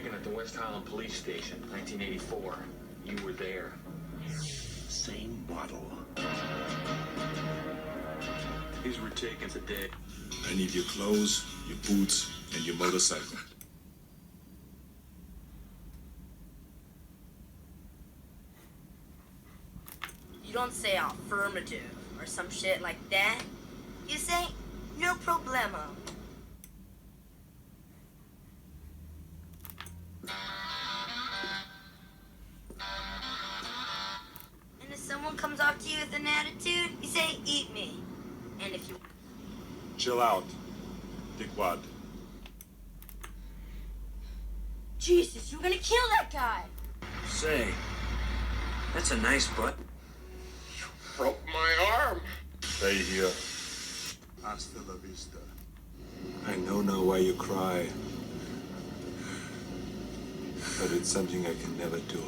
working at the West Highland Police Station, 1984. You were there. Same model. These were taken today. I need your clothes, your boots, and your motorcycle. You don't say affirmative or some shit like that. You say, no problemo. And if someone comes up to you with an attitude, you say, eat me. And if you... Chill out, dickwad. Jesus, you're gonna kill that guy! Say, that's a nice butt. Broke my arm. Stay here. Hasta la vista. I know now why you cry. But it's something I can never do.